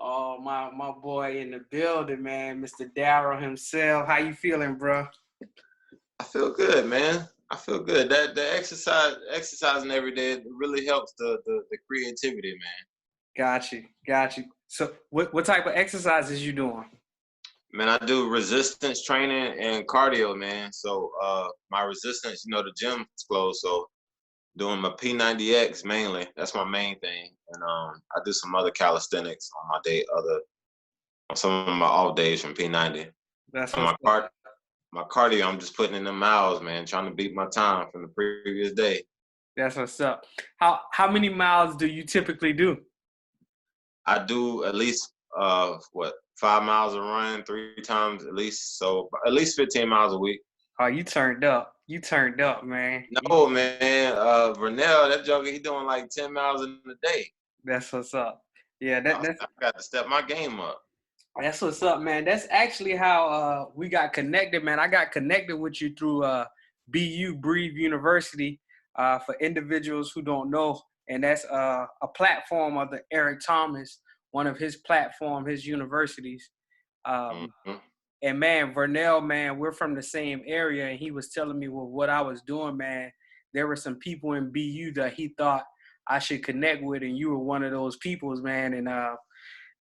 Oh, my boy in the building, man, Mr. Darryl himself. How you feeling, bro? I feel good, man. I feel good. That the exercising every day really helps the creativity, man. Got you. So, what type of exercises you doing? Man, I do resistance training and cardio, man. So my resistance, the gym's closed, so doing my P90X mainly. That's my main thing, and I do some other calisthenics on on some of my off days from P90. That's On what's up. my cardio, I'm just putting in the miles, man, trying to beat my time from the previous day. That's what's up. How many miles do you typically do? I do at least 5 miles a run, 3 times at least, so at least 15 miles a week. Oh, you turned up. You turned up, man. No, man, Vernell, that joker, he doing like 10 miles in a day. That's what's up. Yeah, I got to step my game up. that's what's up, man. That's actually how we got connected, man. I got connected with you through BU Breathe University for individuals who don't know, and that's a platform of the Eric Thomas, one of his platform, his universities. Mm-hmm. And man, Vernell, man, we're from the same area, and he was telling me what I was doing, man. There were some people in BU that he thought I should connect with, and you were one of those peoples, man. And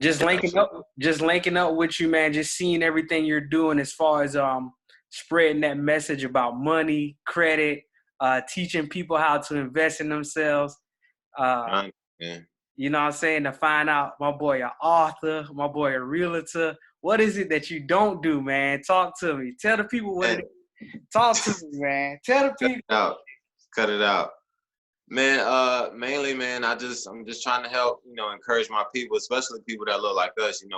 just linking up with you, man. Just seeing everything you're doing as far as spreading that message about money, credit, teaching people how to invest in themselves. Yeah. You know what I'm saying? To find out, my boy, an author, my boy, a realtor. What is it that you don't do, man? Talk to me. Tell the people what it is. Talk to me, man. Tell the people. Cut it out. Man, mainly, man, I'm just trying to help, encourage my people, especially people that look like us. From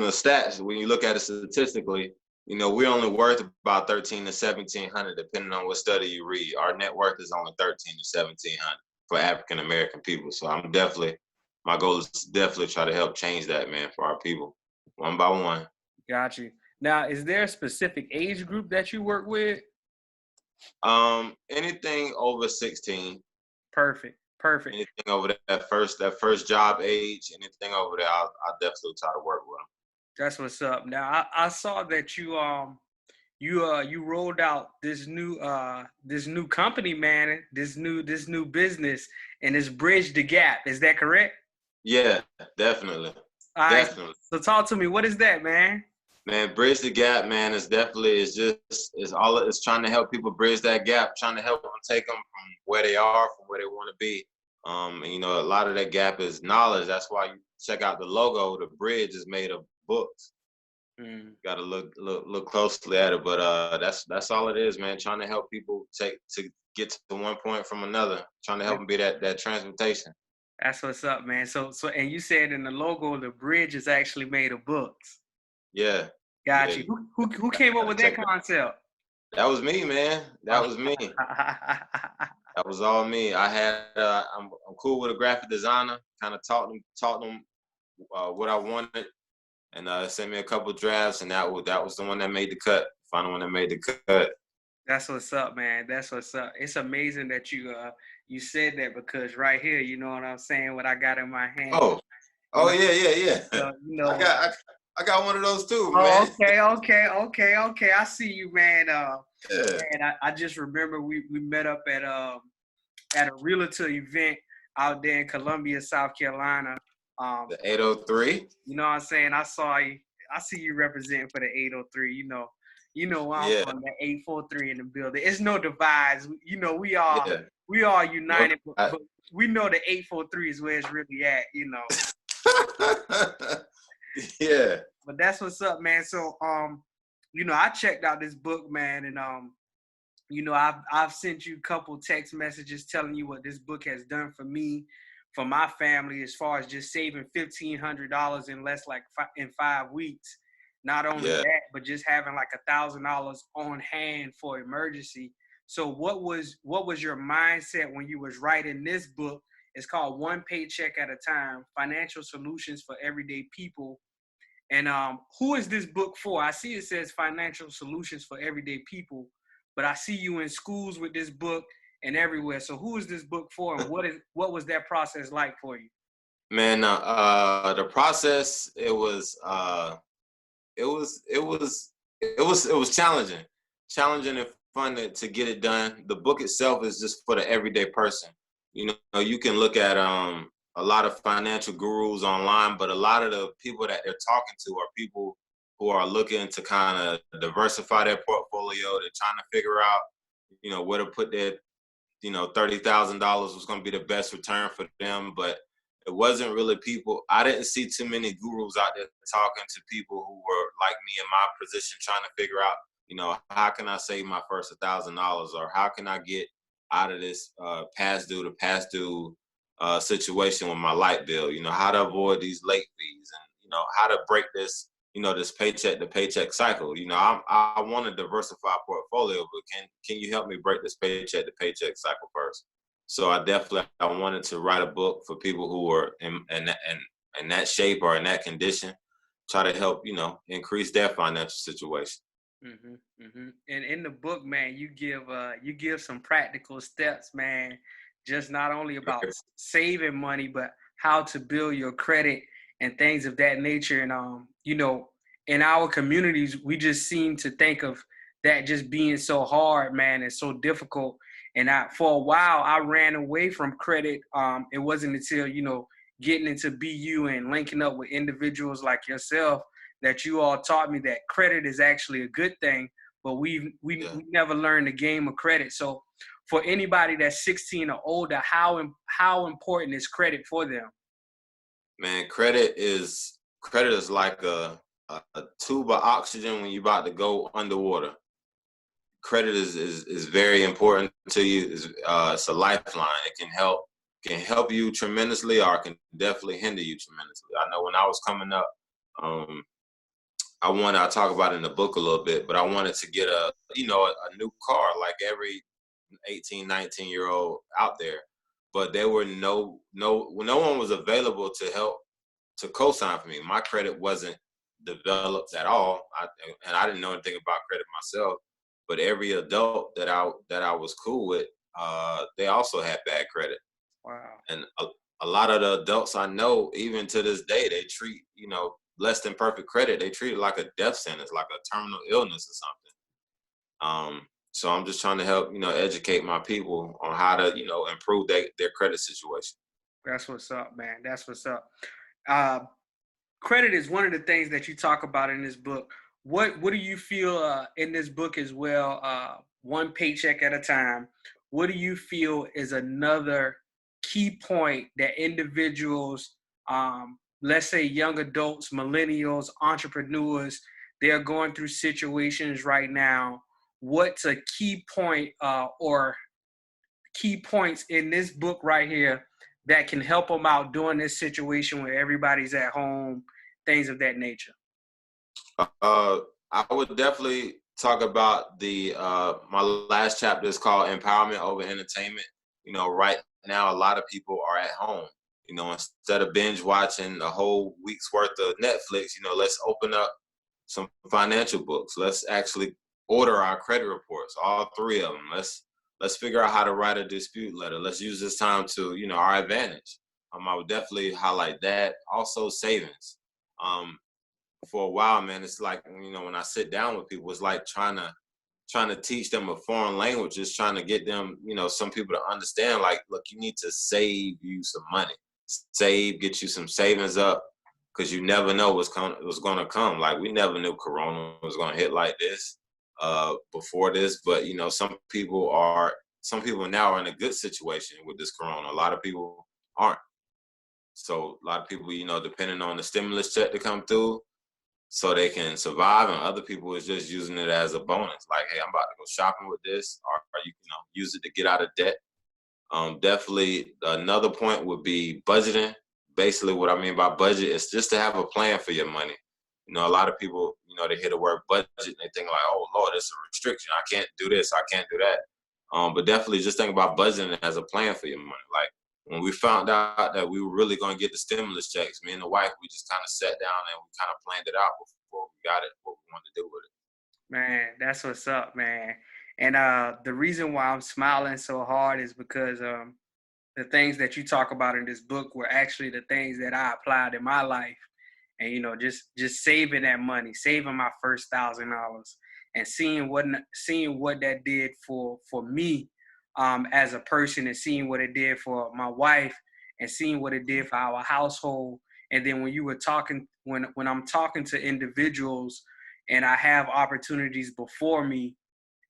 the stats, when you look at it statistically, we're only worth about 13 to 1700, depending on what study you read. Our net worth is only 13 to 1700 for African American people. So my goal is to definitely try to help change that, man, for our people, one by one. Got you. Now, is there a specific age group that you work with? Anything over 16. Perfect. Anything over that first job age, anything over there, I'll definitely try to work with them. That's what's up. Now, I saw that you rolled out this new company, man, this new business, and it's Bridge the Gap. Is that correct? Yeah, definitely. All right. Definitely. So talk to me. What is that, man? Man, Bridge the Gap, man, it's trying to help people bridge that gap, trying to help them take them from where they are, from where they want to be. And a lot of that gap is knowledge. That's why you check out the logo. The bridge is made of books. Got to look closely at it, but that's all it is, man. Trying to help people to get to one point from another. Trying to help them be that transportation. That's what's up, man. So and you said in the logo, the bridge is actually made of books. Yeah. Got you. Who came up with that concept? That was me, man. That was me. That was all me. I had I'm cool with a graphic designer. Kind of taught them what I wanted, and sent me a couple drafts, and that was the one that made the cut. Final one that made the cut. That's what's up, man. That's what's up. It's amazing that you said that, because right here, you know what I'm saying, what I got in my hand. Oh yeah. So, I got one of those too, man. Oh, okay. I see you, man. Yeah. And I just remember we met up at a realtor event out there in Columbia, South Carolina. The 803. You know what I'm saying? I see you representing for the 803. You know I'm on the 843 in the building. It's no divides. We are united, but we know the 843 is where it's really at. Yeah. But that's what's up, man. So I checked out this book, man, and I've sent you a couple text messages telling you what this book has done for me, for my family, as far as just saving $1,500 in in 5 weeks. Not only that, but just having like $1,000 on hand for emergency. So what was your mindset when you was writing this book? It's called One Paycheck at a Time: Financial Solutions for Everyday People. And who is this book for? I see it says Financial Solutions for Everyday People, but I see you in schools with this book and everywhere. So who is this book for, and what was that process like for you? Man, the process, it was it was it was challenging and fun to get it done. The book itself is just for the everyday person. You know, you can look at a lot of financial gurus online, but a lot of the people that they're talking to are people who are looking to kind of diversify their portfolio. They're trying to figure out, where to put their, $30,000 was going to be the best return for them. But it wasn't really people. I didn't see too many gurus out there talking to people who were like me in my position, trying to figure out, how can I save my first $1,000, or how can I get out of this past due situation with my light bill. How to avoid these late fees, and how to break this, this paycheck to paycheck cycle. I want to diversify portfolio, but can you help me break this paycheck to paycheck cycle first? So I wanted to write a book for people who are in that shape or in that condition, try to help, increase their financial situation. And in the book, man, you give some practical steps, man. Just not only about saving money, but how to build your credit and things of that nature. And in our communities, we just seem to think of that just being so hard, man, and so difficult. And for a while, I ran away from credit. It wasn't until getting into BU and linking up with individuals like yourself that you all taught me that credit is actually a good thing, but we never learned the game of credit. So for anybody that's 16 or older, how important is credit for them? Man, credit is like a tube of oxygen when you're about to go underwater. Credit is very important to you. It's a lifeline. It can help you tremendously, or it can definitely hinder you tremendously. I know when I was coming up, um, I talk about it in the book a little bit, but I wanted to get a new car like every 18, 19-year-old out there. But there were no one was available to help to co-sign for me. My credit wasn't developed at all. And I didn't know anything about credit myself. But every adult that I was cool with, they also had bad credit. Wow. And a lot of the adults I know, even to this day, they treat, less than perfect credit. They treat it like a death sentence, like a terminal illness or something. So I'm just trying to help, educate my people on how to, improve their credit situation. That's what's up, man. That's what's up. Uh, Credit is one of the things that you talk about in this book. What do you feel in this book as well? One paycheck at a time. What do you feel is another key point that individuals, let's say young adults, millennials, entrepreneurs, they're going through situations right now? What's a key point or key points in this book right here that can help them out during this situation where everybody's at home, things of that nature? Uh, I would definitely talk about the my last chapter is called Empowerment Over Entertainment. Right now a lot of people are at home. Instead of binge watching a whole week's worth of Netflix, let's open up some financial books. Let's actually order our credit reports, all three of them. Let's figure out how to write a dispute letter. Let's use this time to, our advantage. I would definitely highlight that. Also savings. For a while, man, it's like, when I sit down with people, it's like trying to teach them a foreign language, just trying to get them, some people to understand, like, look, you need to save you some money. Save, get you some savings up, because you never know what's going to come. Like, we never knew Corona was going to hit like this before this, but some people now are in a good situation with this Corona. A lot of people aren't. So a lot of people, depending on the stimulus check to come through, so they can survive, and other people is just using it as a bonus. Like, hey, I'm about to go shopping with this, or use it to get out of debt. Definitely, another point would be budgeting. Basically, what I mean by budget is just to have a plan for your money. A lot of people, they hear the word budget and they think like, oh Lord, it's a restriction. I can't do this. I can't do that. But definitely, just think about budgeting as a plan for your money. Like, when we found out that we were really going to get the stimulus checks, me and the wife, we just kind of sat down and we kind of planned it out before we got it, what we wanted to do with it. Man, that's what's up, man. And the reason why I'm smiling so hard is because the things that you talk about in this book were actually the things that I applied in my life. And just saving that money, saving my first $1,000, and seeing what that did for me as a person, and seeing what it did for my wife, and seeing what it did for our household. And then when you were talking, when I'm talking to individuals and I have opportunities before me,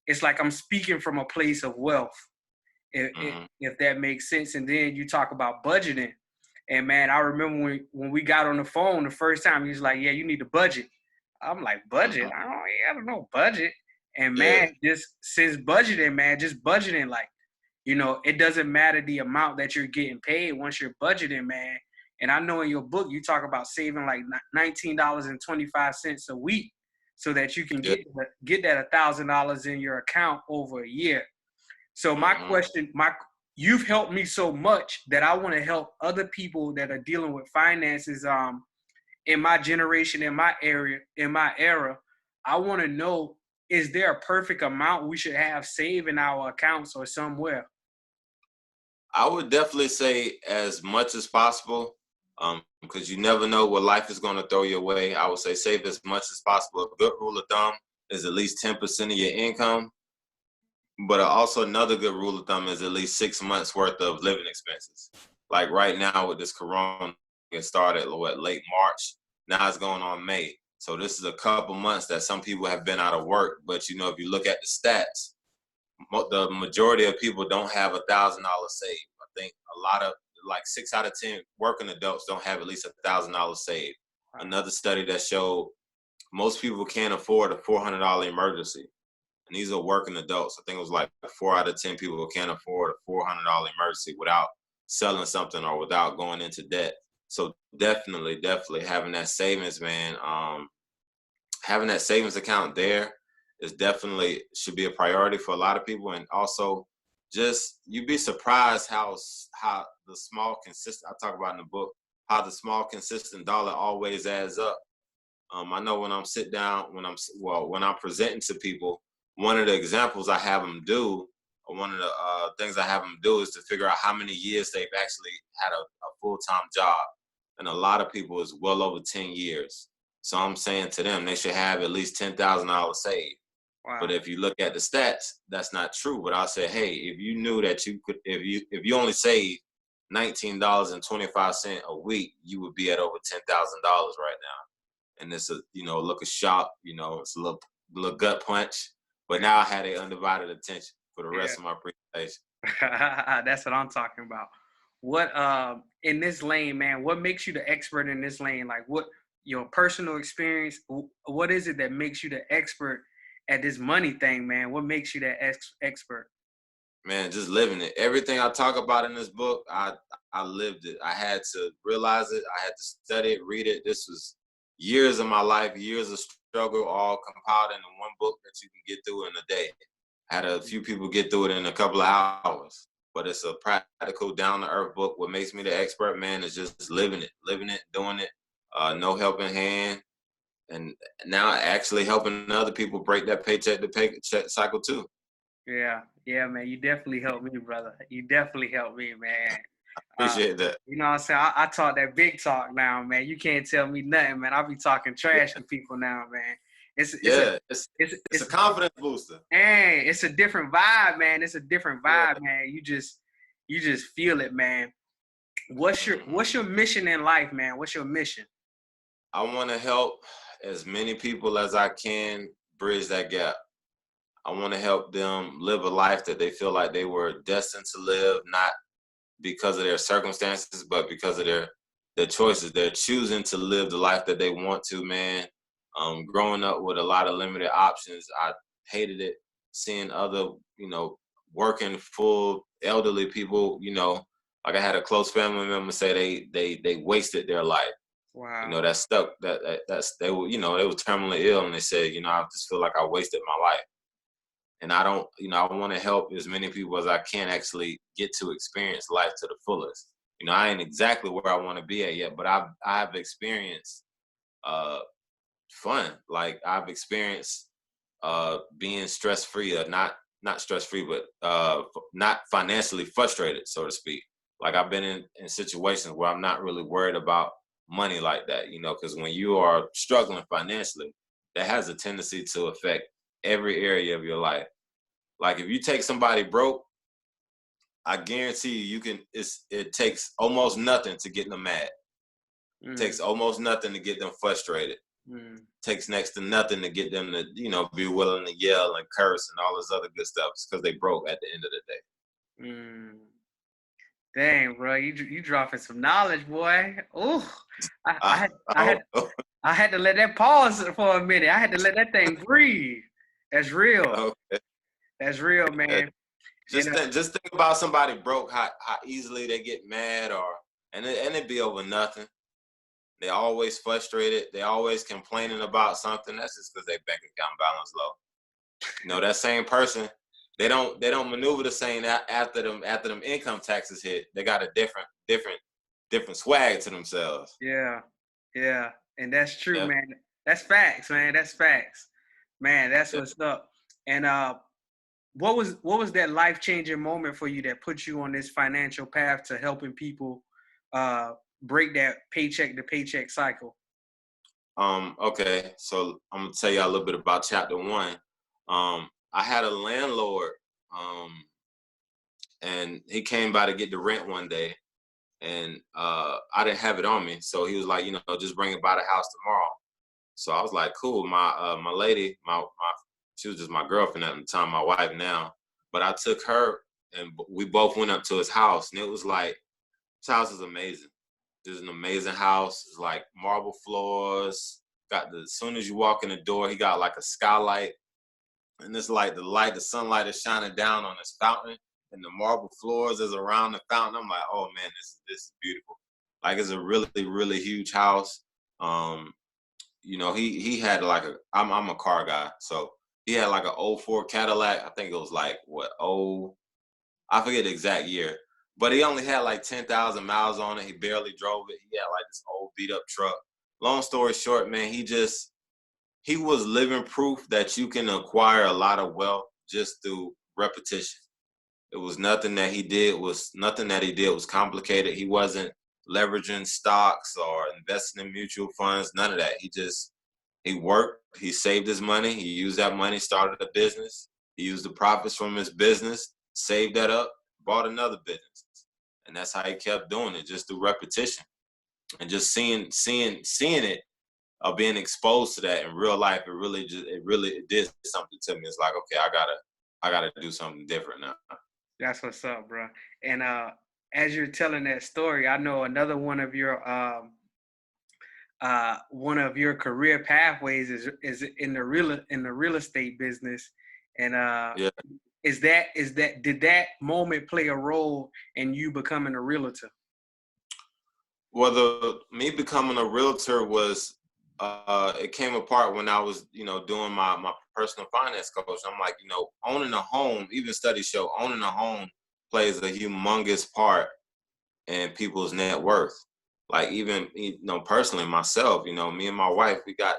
it's like I'm speaking from a place of wealth, if that makes sense. And then you talk about budgeting. And man, I remember when we got on the phone the first time, he was like, "Yeah, you need to budget." I'm like, "Budget? I don't know budget." And Yeah. man, just since budgeting, man, just budgeting, like, it doesn't matter the amount that you're getting paid once you're budgeting, man. And I know in your book you talk about saving like $19.25 a week, so that you can Yeah. get that $1,000 in your account over a year. So my question, you've helped me so much that I want to help other people that are dealing with finances in my generation, in my area, in my era. I want to know, is there a perfect amount we should have saved in our accounts or somewhere? I would definitely say as much as possible, because you never know what life is going to throw your way. I would say save as much as possible. A good rule of thumb is at least 10% of your income. But also another good rule of thumb is at least 6 months worth of living expenses. Like right now with this corona, it started late March. Now it's going on May. So this is a couple months that some people have been out of work. But if you look at the stats, the majority of people don't have $1,000 saved. I think a lot of, like 6 out of 10 working adults don't have at least $1,000 saved. Another study that showed most people can't afford a $400 emergency. And these are working adults. I think it was like 4 out of 10 people who can't afford a $400 emergency without selling something or without going into debt. So definitely having that savings, man, having that savings account there is definitely should be a priority for a lot of people. And also just, you'd be surprised how the small consistent, I talk about in the book, how the small consistent dollar always adds up. I know when when I'm presenting to people, one of the examples I have them do, or one of the things I have them do is to figure out how many years they've actually had a full-time job. And a lot of people is well over 10 years. So I'm saying to them, they should have at least $10,000 saved. Wow. But if you look at the stats, that's not true. But I'll say, hey, if you knew that you could, if you only save $19.25 a week, you would be at over $10,000 right now. And it's look a shock, it's a little gut punch. But now I had a undivided attention for the rest of my presentation. That's what I'm talking about. What in this lane, man, what makes you the expert in this lane? Like, what your personal experience, what is it that makes you the expert at this money thing, man? What makes you that expert? Man, just living it. Everything I talk about in this book, I lived it. I had to realize it. I had to study it, read it. This was years of my life, years of struggle, all compiled into one book that you can get through in a day. I had a few people get through it in a couple of hours, but it's a practical, down-to-earth book. What makes me the expert, man, is just living it, doing it, no helping hand, and now actually helping other people break that paycheck to paycheck cycle too. Yeah, man, you definitely helped me, brother. You definitely helped me, man. Appreciate that. You know what I'm saying? I talk that big talk now, man. You can't tell me nothing, man. I'll be talking trash to people now, man. It's a confidence booster. Hey, it's a different vibe, man. It's a different vibe, man. You just feel it, man. What's your mission in life, man? What's your mission? I want to help as many people as I can bridge that gap. I want to help them live a life that they feel like they were destined to live, not because of their circumstances, but because of their choices. They're choosing to live the life that they want to, man. Growing up with a lot of limited options, I hated it. Seeing other, working full elderly people, like I had a close family member say they wasted their life. Wow. That stuck. They were, they were terminally ill, and they said, I just feel like I wasted my life. And I don't, I want to help as many people as I can actually get to experience life to the fullest. I ain't exactly where I want to be at yet, but I've experienced fun. Like I've experienced being stress-free, or not stress-free, but not financially frustrated, so to speak. Like I've been in situations where I'm not really worried about money like that, because when you are struggling financially, that has a tendency to affect every area of your life. Like if you take somebody broke, I guarantee you it takes almost nothing to get them mad. It Mm, takes almost nothing to get them frustrated. mm, Takes next to nothing to get them to, be willing to yell and curse and all this other good stuff because they broke at the end of the day. mm. Dang, bro, you dropping some knowledge, boy. Ooh, I, I had I I had hope. I had to let that pause for a minute. I had to let that thing breathe. That's real. Okay. That's real, Yeah. man. And Just think about somebody broke, how easily they get mad, and it be over nothing. They always frustrated. They always complaining about something. That's just because their bank account balance low. That same person, they don't maneuver the same after them income taxes hit. They got a different swag to themselves. yeah, yeah, and that's true, Yeah. man. That's facts, man. That's facts, man. That's Yeah. what's up. And what was that life changing moment for you that put you on this financial path to helping people uh break that paycheck to paycheck cycle? Okay, so I'm gonna tell you a little bit about chapter one. I had a landlord, and he came by to get the rent one day, and I didn't have it on me, so he was like, just bring it by the house tomorrow. So I was like, cool. My lady, she was just my girlfriend at the time, my wife now, but I took her and we both went up to his house, and it was like, his house is amazing. This is an amazing house. It's like marble floors. As soon as you walk in the door, he got like a skylight, and it's like the sunlight is shining down on this fountain, and the marble floors is around the fountain. I'm like, oh man, this is beautiful. Like it's a really really huge house. Um, he had like I'm a car guy, so he had like a '04 Cadillac. I think it was like what, I forget the exact year, but he only had like 10,000 miles on it. He barely drove it. He had like this old beat up truck. Long story short, man, he was living proof that you can acquire a lot of wealth just through repetition. It was nothing that he did was complicated. He wasn't leveraging stocks or investing in mutual funds, none of that. He worked, he saved his money, he used that money, started a business. He used the profits from his business, saved that up, bought another business. And that's how he kept doing it, just through repetition. And just seeing it, or being exposed to that in real life, it did something to me. It's like, okay, I gotta do something different now. That's what's up, bro. And as you're telling that story, I know another one of your career pathways is in the real estate business. And Yeah. did that moment play a role in you becoming a realtor? Well, me becoming a realtor was, it came apart when I was, doing my personal finance coach. I'm like, owning a home, even studies show owning a home plays a humongous part in people's net worth. Like even, personally myself, me and my wife, we got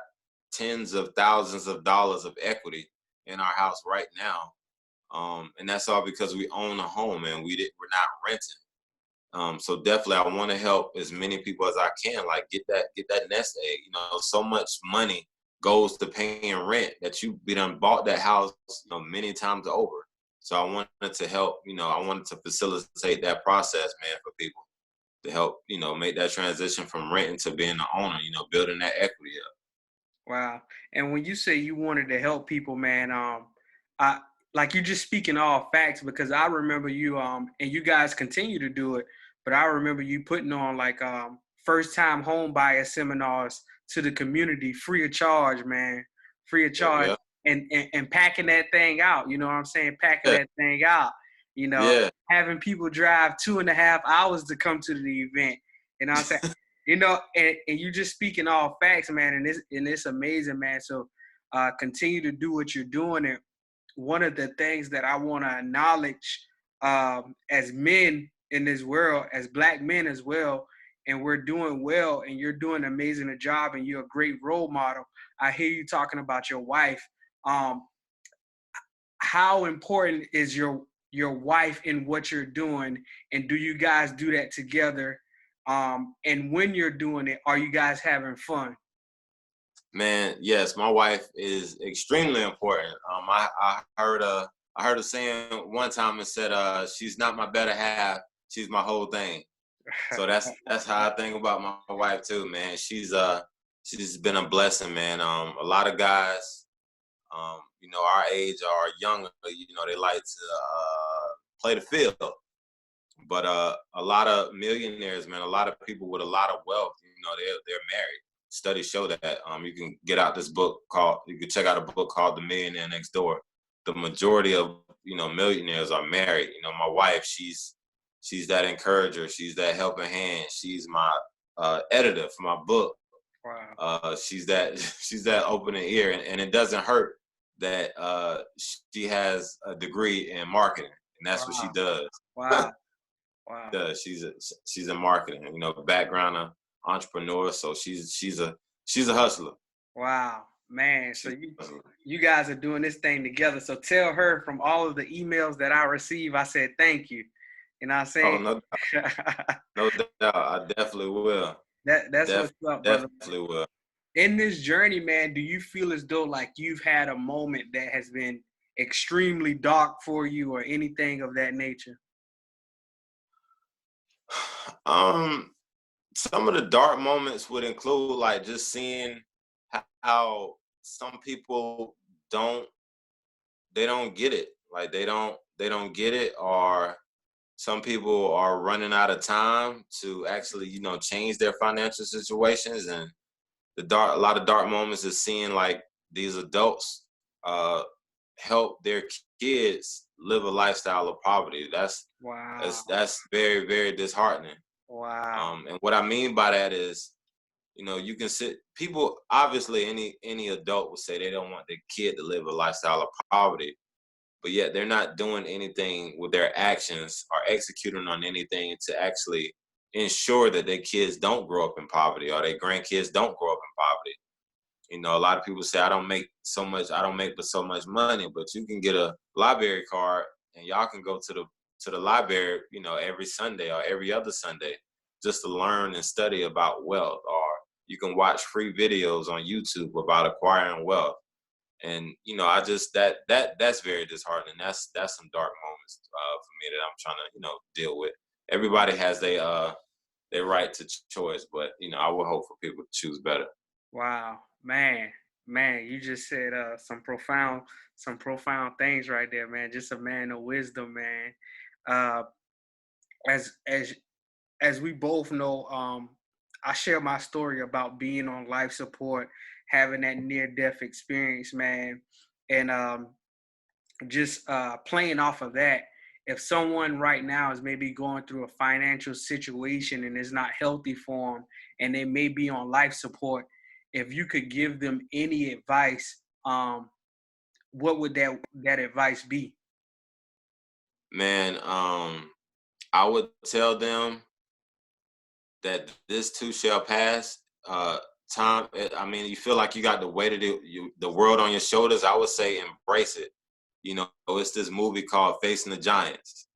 tens of thousands of dollars of equity in our house right now. And that's all because we own a home and we're not renting. So definitely, I want to help as many people as I can. Like get that nest egg. So much money goes to paying rent that we done bought that house, many times over. So I wanted to help. I wanted to facilitate that process, man, for people to help. Make that transition from renting to being the owner. Building that equity up. Wow. And when you say you wanted to help people, man, I like you just speaking all facts because I remember you and you guys continue to do it, but I remember you putting on like first time home buyer seminars to the community free of charge, man. Free of Yeah, charge yeah, and packing that thing out, you know what I'm saying? Packing yeah, that thing out, yeah. having people drive 2.5 hours to come to the event. You know what I'm saying? And you just speaking all facts, man, and it's amazing, man. So continue to do what you're doing. And one of the things that I want to acknowledge as men in this world, as black men as well, and we're doing well, and you're doing an amazing job, and you're a great role model. I hear you talking about your wife. Um, how important is your wife in what you're doing? And do you guys do that together? And when you're doing it, are you guys having fun? Man, yes, my wife is extremely important. I heard a saying one time and said, she's not my better half, she's my whole thing. So that's how I think about my wife too, man. She's been a blessing, man. A lot of guys, our age or younger, they like to play the field. But a lot of millionaires, man, a lot of people with a lot of wealth, they're married. Studies show that. You can you can check out a book called The Millionaire Next Door. The majority of millionaires are married. My wife, she's that encourager. She's that helping hand. She's my editor for my book. Wow. She's that she's that opening ear, and it doesn't hurt that she has a degree in marketing, and that's what she Wow. does. Wow. Wow. She's in marketing, background of entrepreneur. So she's a hustler. Wow, man. So you guys are doing this thing together. So tell her from all of the emails that I receive, I said thank you. You know what I'm saying? Oh, no doubt. I definitely will. That's what's up, brother. Definitely will. In this journey, man, do you feel as though like you've had a moment that has been extremely dark for you or anything of that nature? Some of the dark moments would include like just seeing how some people don't get it. Like they don't get it, or some people are running out of time to actually, change their financial situations. And a lot of dark moments is seeing like these adults help their kids live a lifestyle of poverty. Wow. That's very, very disheartening. Wow. And what I mean by that is, you can people, obviously any adult would say they don't want their kid to live a lifestyle of poverty, but yet they're not doing anything with their actions or executing on anything to actually ensure that their kids don't grow up in poverty or their grandkids don't grow up in poverty. A lot of people say, I don't make but so much money, but you can get a library card and y'all can go to the library, every Sunday or every other Sunday just to learn and study about wealth. Or you can watch free videos on YouTube about acquiring wealth. And I just that's very disheartening. That's some dark moments for me that I'm trying to deal with. Everybody has their right to choice, but I would hope for people to choose better. Wow, man, you just said some profound things right there, man. Just a man of wisdom, man. Uh, as we both know, I share my story about being on life support, having that near-death experience, man, and just playing off of that. If someone right now is maybe going through a financial situation and is not healthy for them, and they may be on life support, if you could give them any advice, what would that advice be? Man, I would tell them that this too shall pass. Time, I mean, you feel like you got the weight of the world on your shoulders. I would say embrace it. It's this movie called Facing the Giants,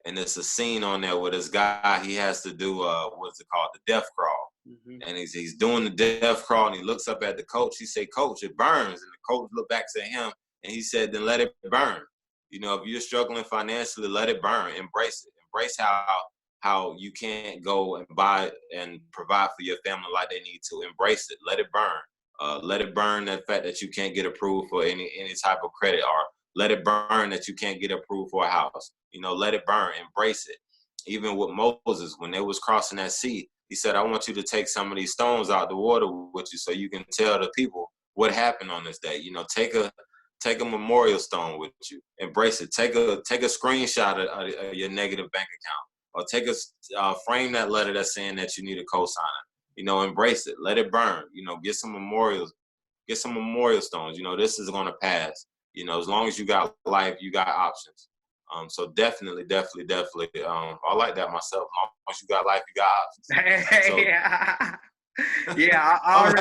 and it's a scene on there where this guy, he has to do what's it called, the death crawl. Mm-hmm. And he's doing the death crawl, and he looks up at the coach. He said, "Coach, it burns." And the coach looked back at him, and he said, "Then let it burn." If you're struggling financially, let it burn. Embrace it. Embrace how you can't go and buy and provide for your family like they need to. Embrace it. Let it burn. Let it burn the fact that you can't get approved for any type of credit, or let it burn that you can't get approved for a house. Let it burn. Embrace it. Even with Moses, when they was crossing that sea, he said, "I want you to take some of these stones out the water with you so you can tell the people what happened on this day." Take a memorial stone with you. Embrace it. Take a screenshot of your negative bank account, or take frame that letter that's saying that you need a cosigner. Embrace it. Let it burn. Get some memorials. Get some memorial stones. This is gonna pass. As long as you got life, you got options. So definitely. I like that myself. As long as you got life, you got options. So, yeah, I'm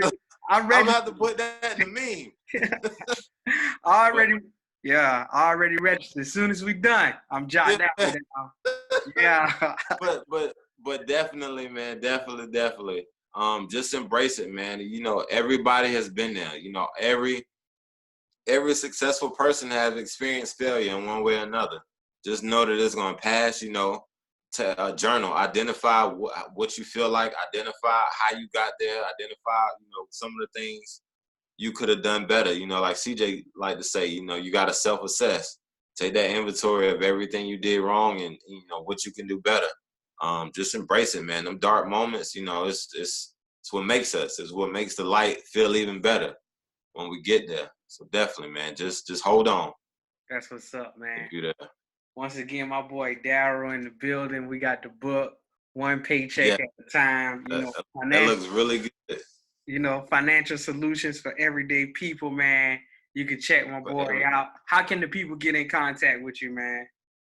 I'm ready. gonna have to put that in the meme. Yeah, I already registered. As soon as we done, I'm jotting that one down. Yeah. But definitely, man, definitely. Just embrace it, man. You know, everybody has been there. You know, every successful person has experienced failure in one way or another. Just know that it's gonna pass. You know, to a journal, identify what you feel like, identify how you got there, identify, you know, some of the things you could have done better. You know, like CJ like to say, you know, you got to self-assess, take that inventory of everything you did wrong, and you know what you can do better. Just embrace it, man. Them dark moments, you know, it's what makes us. It's what makes the light feel even better when we get there. So definitely, man, just hold on. That's what's up, man. If you're there. Once again, my boy Darryl in the building. We got the book, One Paycheck Yeah, at a Time. that looks really good. Financial solutions for everyday people, man. You can check my boy out. How can the people get in contact with you, man?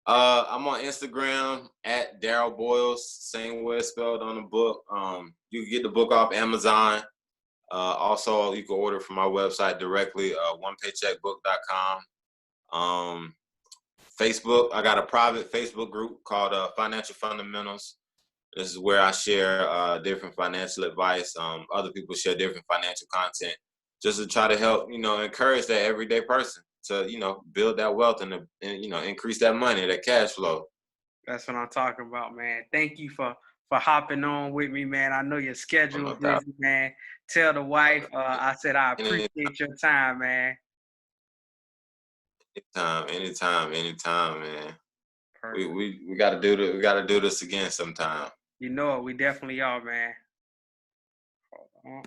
I'm on Instagram at Darryl Boyles, same way it's spelled on the book. You can get the book off Amazon. Also, you can order from my website directly, onepaycheckbook.com. Facebook, I got a private Facebook group called Financial Fundamentals. This is where I share different financial advice. Other people share different financial content, just to try to help, you know, encourage that everyday person to, you know, build that wealth and you know, increase that money, that cash flow. That's what I'm talking about, man. Thank you for hopping on with me, man. I know your schedule busy, man. Tell the wife I said I appreciate your time, man. Anytime, man. Perfect. We gotta do this again sometime. You know it. We definitely are, man. Hold on.